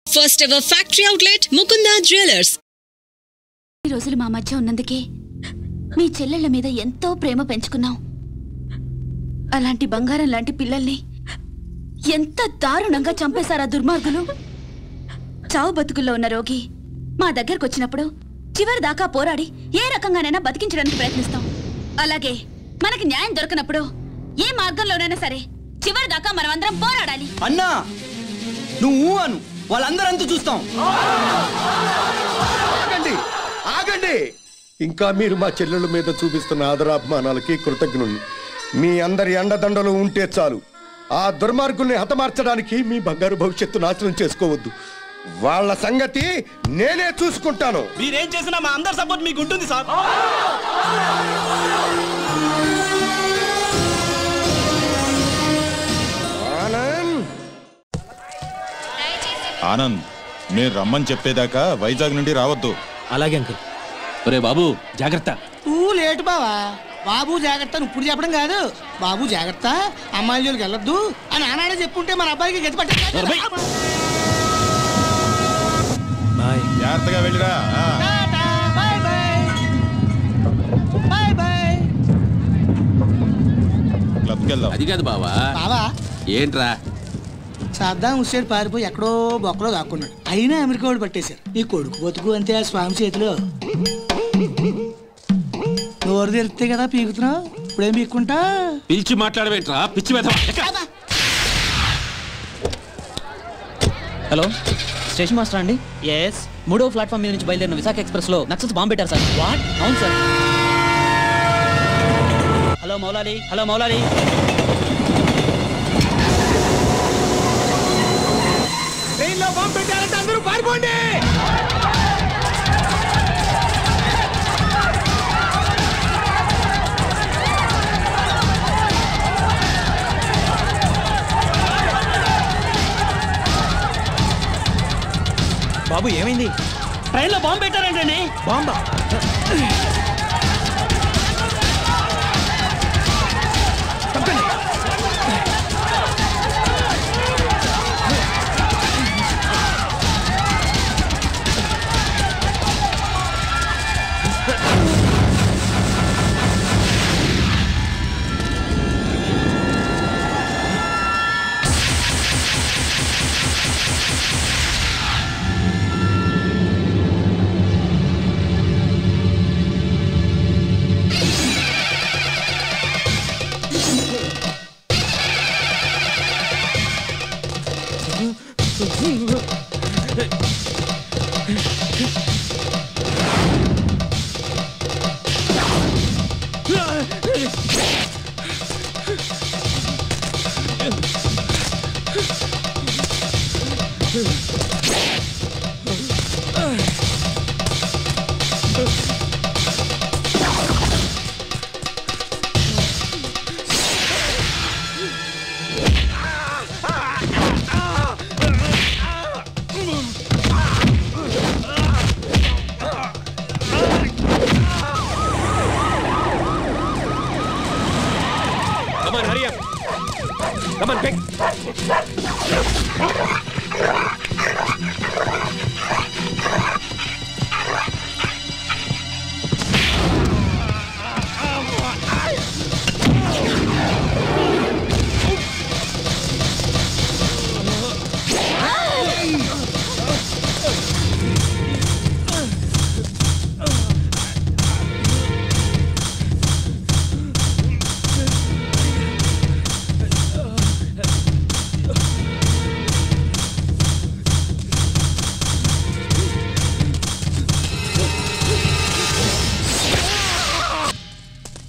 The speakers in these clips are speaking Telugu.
First ever factory outlet, Mukunda Jewelers. ఈ రోజులు మా మధ్య ఉన్నందుకే మీ చెల్లెళ్ళ మీద ఎంతో ప్రేమ పెంచుకున్నాం. అలాంటి బంగారం లాంటి పిల్లల్ని ఎంత దారుణంగా చంపేశారా దుర్మార్గులు. చావు బతుకుల్లో ఉన్న రోగి మా దగ్గరకు వచ్చినప్పుడు చివరి దాకా పోరాడి ఏ రకంగానైనా బతికించడానికి ప్రయత్నిస్తాం. అలాగే మనకి న్యాయం దొరకనప్పుడు ఏ మార్గంలోనైనా సరే చివరి దాకా మనమందరం పోరాడాలి. అన్నా నువ్వు అను వాళ్ళందరంతా చూస్తాం. ఆగండి. ఇంకా మీరు మా చెల్లెళ్ళ మీద చూపిస్తున్న ఆదరాభిమానాలకి కృతజ్ఞుణ్ణి. మీ అందరి అండదండలు ఉంటే చాలు. ఆ దుర్మార్గుల్ని హతమార్చడానికి మీ బంగారు భవిష్యత్తు నాశనం చేసుకోవద్దు. వాళ్ళ సంగతి నేనే చూసుకుంటాను. మీరేం చేసినా మా అందరి సపోర్ట్ మీకు ఉంటుంది సార్. ఆనంద్, నేను రమ్మని చెప్పేదాకా వైజాగ్ నుండి రావద్దు. అలాగే అంకుల్. ఒరే బాబు జాగ్రత్త. నువ్వు లేటు బావా. బాబు జాగ్రత్త ఇప్పుడు చెప్పడం కాదు. బాబు జాగ్రత్త, అమ్మాయిల జోలికి వెళ్ళొద్దు అని ఆనాడే చెప్పుంటే మన అబ్బాయికి గతి పట్టారు. జాగ్రత్తగా వెళ్ళిరా. క్లబ్కి వెళ్దాం. అది కాదు బావా. బావా ఏంట్రా? సద్దాం హుస్సేన్ పారిపోయి ఎక్కడో బొక్కలో దాక్కున్నాడు. అయినా అమెరికా వాడు పట్టేశారు. నీ కొడుకు బతుకు అంతే ఆ స్వామి చేతిలో. నోరు తెరిస్తే కదా పీకుతున్నావు. ఇప్పుడేం పీక్కుంటా? పిలిచి మాట్లాడవేంట్రా పిచ్చి వెధవ. హలో, స్టేషన్ మాస్టర్ అండి? ఎస్. 3వ ప్లాట్ఫామ్ మీద నుంచి బయలుదేరిన విశాఖ ఎక్స్ప్రెస్ లో నక్సల్స్ బాంబు పెట్టారు సార్. వాట్? అవును sir. Hello Maulali, hello Maulali. ట్రైన్లో బాంబు పెట్టారంటే అందరూ పారిపోండి. బాబు ఏమైంది? ట్రైన్లో బాంబు పెట్టారంటండి. బాంబా?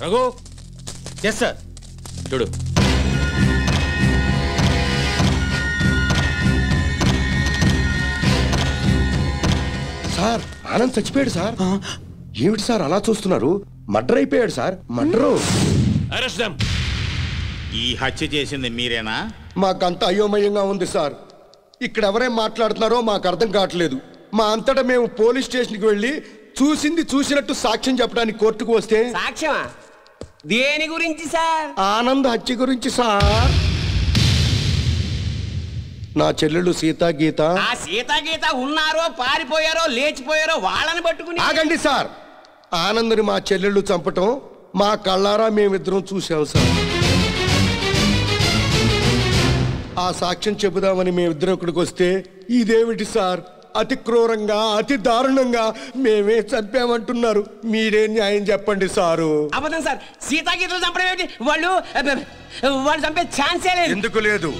రఘు. Yes sir. చూడు. సార్, ఆనంద్ చచ్చిపోయాడు సార్. ఏమిటి సార్ అలా చూస్తున్నారు? మర్డర్ అయిపోయాడు సార్. మర్డరు. Arrest them. ఈ హత్య చేసింది మీరేనా? మాకంత అయోమయంగా ఉంది సార్. ఇక్కడ ఎవరేం మాట్లాడుతున్నారో మాకు అర్థం కావట్లేదు. మా అంతటా మేము పోలీస్ స్టేషన్కి వెళ్ళి చూసింది చూసినట్టు సాక్ష్యం చెప్పడానికి కోర్టుకు వస్తే సాక్ష్యమా? దేని గురించి సార్? ఆనంద్ హత్య గురించి సార్. నా చెల్లెళ్ళు సీత గీత. ఆ సీత గీత ఉన్నారో పారిపోయారో లేచిపోయారో వాళ్ళని పట్టుకుని. ఆగండి సార్. ఆనంద్ని మా చెల్లెళ్ళు చంపటం మా కళ్ళారా మేమిద్దరం చూసాం సార్. ఆ సాక్ష్యం చెబుదామని మేమిద్దరం ఇక్కడికి వస్తే ఇదేమిటి సార్, అతి క్రూరంగా అతి దారుణంగా మేమే చంపామంటున్నారు. మీరే న్యాయం చెప్పండి సారు. అబద్ధం సార్, సీతాగీతలు చంపడం ఏమిటి? వాళ్ళు చంపే ఛాన్సే లేదు. ఎందుకు లేదు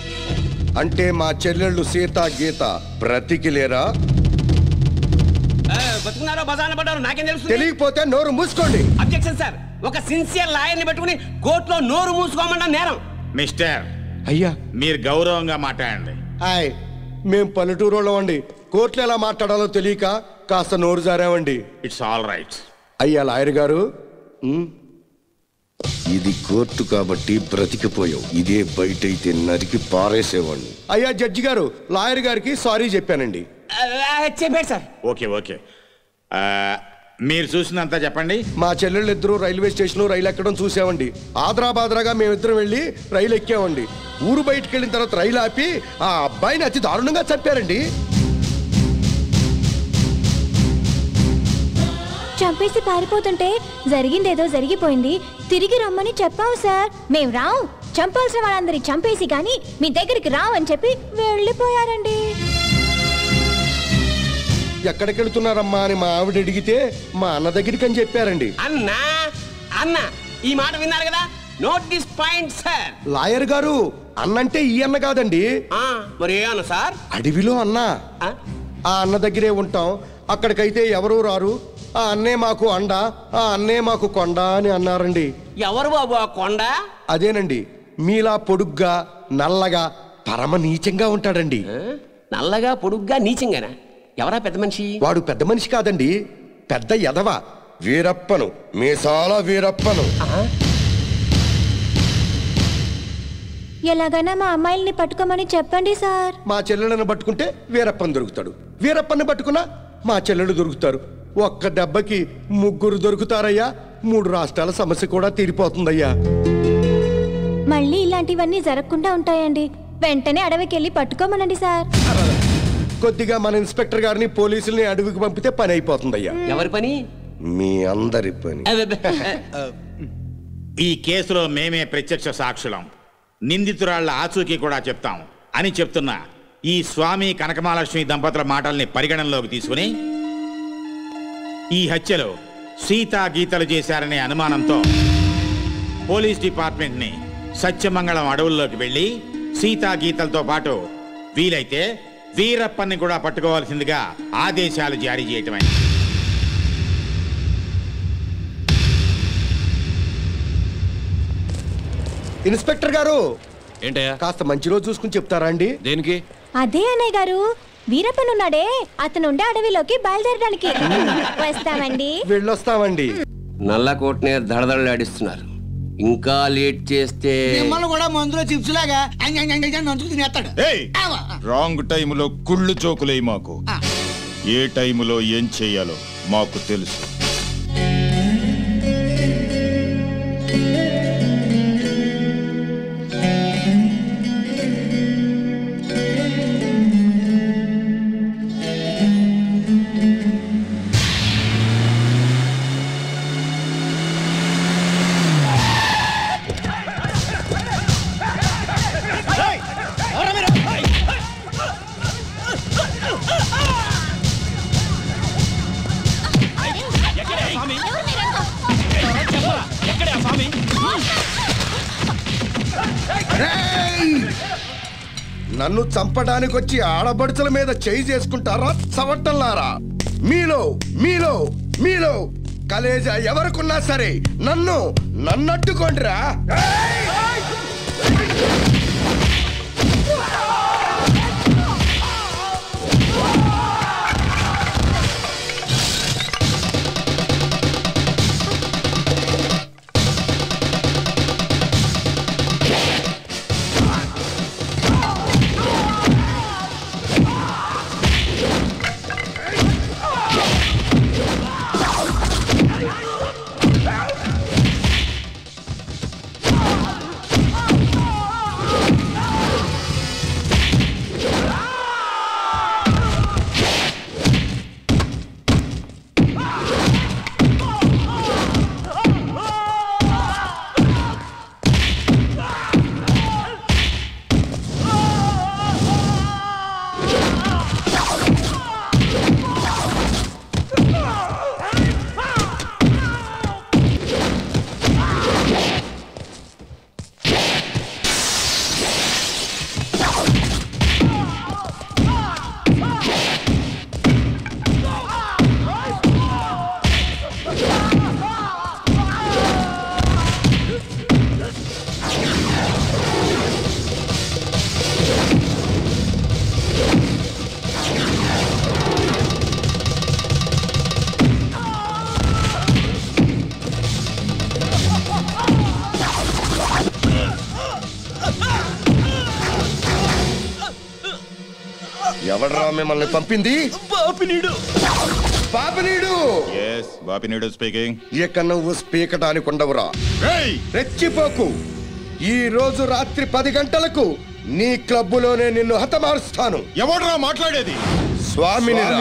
అంటే మా చెల్లెళ్ళు సీత గీత బ్రతికి లేరా? బతుకున్నారో బజార్న పడ్డారో నాకేం తెలుసు? తెలియకపోతే నోరు మూసుకోండి. అబ్జెక్షన్ సార్, ఒక సిన్సియర్ లాయర్ని పెట్టుకుని కోర్టులో నోరు మూసుకోమన్నా నేరం. మిస్టర్ అయ్యా మీరు గౌరవంగా మాట్లాడండి. హాయ్, మేం పల్లెటూరులో అండి. కోర్టులో ఎలా మాట్లాడాలో తెలియక కాస్త నోరు జారామండి. It's all right. అయ్యా లాయర్ గారు, ఇది కోర్టు కాబట్టి బ్రతికిపోయావు. ఇదే బయట అయితే నరికి పారేసేవాడిని. అయ్యా జడ్జి గారు, లాయర్ గారికి సారీ చెప్పానండి. చెప్పాడు సార్. ఓకే ఓకే, మీరు చూసినంత చెప్పండి. మా చెల్లెళ్ళు ఇద్దరు రైల్వే స్టేషన్ రైలు ఎక్కడం చూసామండి. ఆదరాబాదరాగా మేమిద్దరం వెళ్ళి రైలు ఎక్కామండి. ఊరు బయటకు వెళ్ళిన తర్వాత రైలు ఆపి ఆ అబ్బాయిని అతి దారుణంగా చంపారండి. చంపేసి పారిపోతుంటే జరిగిందేదో జరిగిపోయింది, తిరిగి రమ్మని చెప్పావు సార్. మేం రావు, చంపాల్సిన వాళ్ళందరి చంపేసి గాని మీ దగ్గరికి రావని చెప్పి వెళ్ళిపోయారండి. ఎక్కడికి వెళుతున్నారమ్మా అని మా ఆవిడ అడిగితే మా అన్న దగ్గరికి అని చెప్పారండి. అన్నా అన్న ఈ మాట విన్నారు కదా, note this point sir. Lawyer గారు, అన్నంటే ఈ అన్న కాదండి. మరి ఏ అన్న సార్? అడవిలో అన్న. ఆ అన్న దగ్గరే ఉంటాం. అక్కడికైతే ఎవరూ రారు. ఆ అన్నే మాకు అండ, ఆ అన్నే మాకు కొండ అని అన్నారండి. ఎవరు బాబు ఆ కొండ? అదేనండి, మీలా పొడుగ్గా నల్లగా పరమ నీచంగా ఉంటాడండి. నల్లగా పొడుగ్గా నీచంగానా? ఎవరా పెద్ద మనిషి? వాడు పెద్ద మనిషి కాదండి, పెద్ద ఎదవ. వీరప్పను, మీసాల వీరప్పను. ఎలాగైనా మా అమ్మాయిల్ని పట్టుకోమని చెప్పండి సార్. మా చెల్లెలను పట్టుకుంటే వీరప్పని దొరుకుతాడు, వీరప్పని పట్టుకున్నా మా చెల్లెలు దొరుకుతారు. ఒక్క దెబ్బకి ముగ్గురు దొరుకుతారయ్యా. 3 రాష్ట్రాల సమస్య కూడా తీరిపోతుందయ్యా. మళ్ళీ ఇలాంటివన్నీ జరగకుండా ఉంటాయండి. వెంటనే అడవికి వెళ్ళి పట్టుకోమనండి సార్. కొద్దిగా మన ఇన్స్పెక్టర్ గారిని పోలీసుల్ని అడవికి పంపితే పని అయిపోతుందయ్యా. ఎవరి పని? మీ అందరి పని. ఈ కేసులో మేమే ప్రత్యక్ష సాక్షులం, నిందితురాళ్ల ఆచూకీ కూడా చెప్తాం అని చెప్తున్న ఈ స్వామి కనకమహాలక్ష్మి దంపతుల మాటల్ని పరిగణనలోకి తీసుకుని ఈ హత్యలో సీతా గీతలు చేశారనే అనుమానంతో పోలీస్ డిపార్ట్మెంట్ని సత్యమంగళం అడవుల్లోకి వెళ్ళి సీతా గీతలతో పాటు వీలైతే వీరప్పన్ని కూడా పట్టుకోవాల్సిందిగా ఆదేశాలు జారీ చేయటమైంది. ఇన్స్పెక్టర్ గారు, ఏంటయ్యా? కాస్త మంచి రోజు చూసుకుని చెప్తారా అండి? దేనికి? అదే అన్నయ్య గారు, వీరప్పనున్నాడే అతనుండే అడవిలోకి బయలుదేరడానికి. వస్తామండి. వెళ్ళొస్తామండి. నల్లకోటనే దడదడలాడిస్తున్నారు. ఇంకా లేట్ చేస్తే మిమ్మల్ని కూడా మందులో చిప్స్ లాగా నంచుకు తినేస్తాడు. రాంగ్ టైములో కుళ్ళు చోకులేయి మాకు. ఏ టైములో ఏం చెయ్యాలో మాకు తెలుసు. నన్ను చంపడానికి వచ్చి ఆడబడుచుల మీద చేయి చేసుకుంటారా చవట్టల్లారా? మీలో మీలో మీలో కలేజా ఎవరికున్నా సరే నన్నట్టుకోండిరా. ఎవడరా మిమ్మల్ని పంపింది? బాపినీడు. బాపినీడు. yes Bapineedu speaking. ఇక నువ్వు స్పీకటానికి ఉండవురా. రెచ్చిపోకు. ఈ రోజు రాత్రి 10 గంటలకు నీ క్లబ్బులోనే నిన్ను హతమారుస్తాను. ఎవడరా మాట్లాడేది? స్వామినిరా.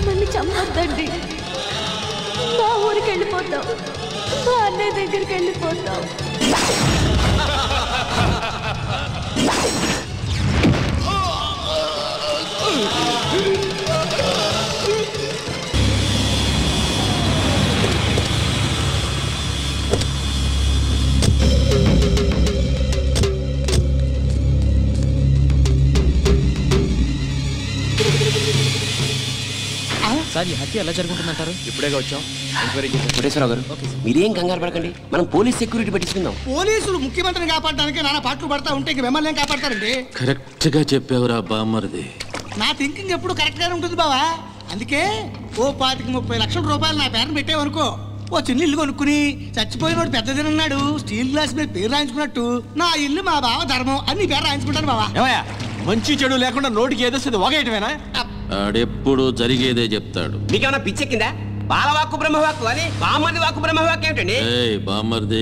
మళ్ళీ చంపొద్దండి. మా ఊరికి వెళ్ళిపోతాం. మా అన్నయ్య దగ్గరికి వెళ్ళిపోతాం. సార్ ఈ హత్య ఎలా జరుగుతుందంటారు? ఇప్పుడేగా వచ్చాం. ఎంక్వైరీ కోటేశ్వరరావు గారు మీరేం కంగారు పడకండి, మనం పోలీస్ సెక్యూరిటీ పెట్టించుకుందాం. పోలీసులు ముఖ్యమంత్రిని కాపాడడానికి నానా పాటలు పడతా ఉంటే ఇంక మిమ్మల్ని ఏం కాపాడతారండి? కరెక్ట్ గా చెప్పావురా బామ్మర్ది. నా థింకింగ్ ఎప్పుడు కరెక్ట్ గానే ఉంటుంది బావా. అందుకే ఓ 25-30 లక్షల రూపాయలు నా పేరుని పెట్టేవనుకో, ఓ చిన్న ఇల్లు కొనుక్కుని చచ్చిపోయినోడు పెద్దదినన్నాడు స్టీల్ గ్లాస్ మీద పేరు రాయించుకున్నట్టు నా ఇల్లు మా బావ ధర్మం అని నీ పేరు రాయించుకుంటాను బావా. మంచి చెడు లేకుండా నోటికి ఏదొస్తుంది వాగేయటమేనా? ఆడెప్పుడు జరిగేదే చెప్తాడు. మీకేమన్నా పిచ్చెక్కిందా? బాలవాక్కు బ్రహ్మవాక్కు అని బామ్మర్ది వాక్కు బ్రహ్మవాక్కు ఏమిటండి? బామ్మర్ది,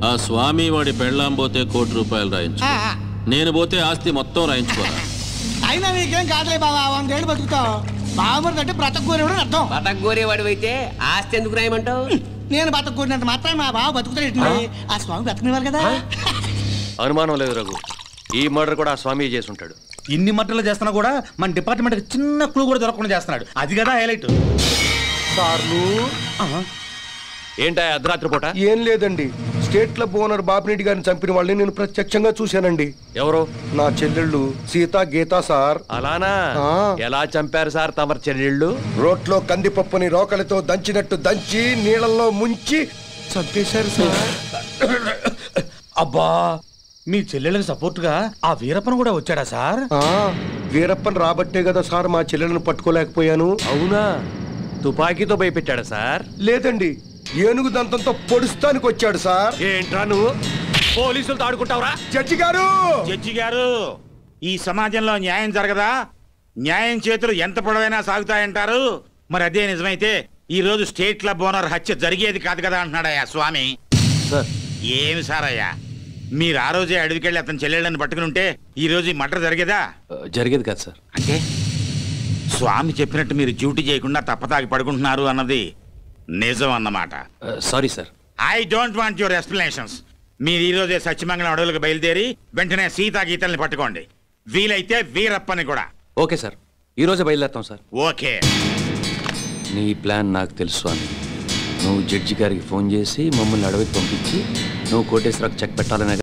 ఆ స్వామి వాడి పెళ్ళాం పోతే ₹1,00,00,000 రాయించు, నేను పోతే ఆస్తి మొత్తం రాయించుకోరా. అయినా నీకేం కాదులే బావా, 100 ఏళ్ళు బతుకుతావు. బావమరిది అంటే బ్రతకూరేవాడు అర్థం. బతకగోరేవాడు అయితే ఆస్తి ఎందుకు రాయమంటావు? నేను బతకూరినంత మాత్రం మా బావ బతుకుతాడు. ఆ స్వామి బతకనివ్వాలి కదా. అనుమానం లేదు రఘు, ఈ మర్డర్ కూడా ఆ స్వామి చేసి ఉంటాడు. ఇన్ని మట్టలు చేస్తున్నా కూడా మన డిపార్ట్మెంట్ చిన్న క్లూ కూడా దొరకకుండా చేస్తున్నాడు. అది కదా హైలైట్. ఏంటా అర్ధరాత్రి పూట? ఏం లేదండి, స్టేట్ క్లబ్ ఓనర్ బాపిరెడ్డి గారిని చంపిన వాళ్ళని నేను ప్రత్యక్షంగా చూశానండి. ఎవరు? నా చెల్లెళ్ళు సీత గీత సార్. అలానా? ఎలా చంపారు సార్ తమరి చెల్లెళ్ళు? రోట్లో కందిపప్పుని రోకలతో దంచినట్టు దంచి నీళ్ళల్లో ముంచి చంపేశారు సార్. అబ్బా, మీ చెల్లెళ్ళకి సపోర్ట్ గా ఆ వీరప్పన్ కూడా వచ్చాడా సార్? వీరప్పన్ రాబట్టే కదా సార్ మా చెల్లెలను పట్టుకోలేకపోయాను. అవునా? తుపాకీతో భయపెట్టాడా సార్? లేదండి, ఏనుగు దంతంతో పొడుస్తానికి వచ్చాడు సార్. ఏంట్రా నువ్వు పోలీసులతో ఆడుకుంటావురా? జడ్జి గారు, జడ్జి గారు, ఈ సమాజంలో న్యాయం జరగదా? న్యాయం చేతులు ఎంత పొడవైనా సాగుతాయంటారు. మరి అదే నిజమైతే ఈ రోజు స్టేట్ క్లబ్ ఓనర్ హత్య జరిగేది కాదు కదా అంటున్నాడయ్యా స్వామి. సార్ ఏమి సార్ అయ్యా, మీరు ఆ రోజే అడవికెళ్ళి అతని చెల్లెళ్ళని పట్టుకుని ఉంటే ఈ రోజు ఈ మర్డర్ జరిగేదా? జరిగేది కాదు సార్. అంటే స్వామి చెప్పినట్టు మీరు డ్యూటీ చేయకుండా తప్పతాగి పడుకుంటున్నారు అన్నది నిజం అన్నమాట. Sorry sir. I don't want your explanations. మీరు ఈ రోజే సత్యమంగళం అడవులకు బయలుదేరి వెంటనే సీతా గీతల్ని పట్టుకోండి. వీలైతే వీరప్పని కూడా. ఓకే సార్, ఈ రోజే బయలుదేరుతాం సార్. ఓకే. నీ ప్లాన్ నాకు తెలుసు స్వామి. నువ్వు జడ్జి గారికి ఫోన్ చేసి మమ్మల్ని అడవికి పంపించి నువ్వు కోటేశ్వరకు చెక్ పెట్టాలనే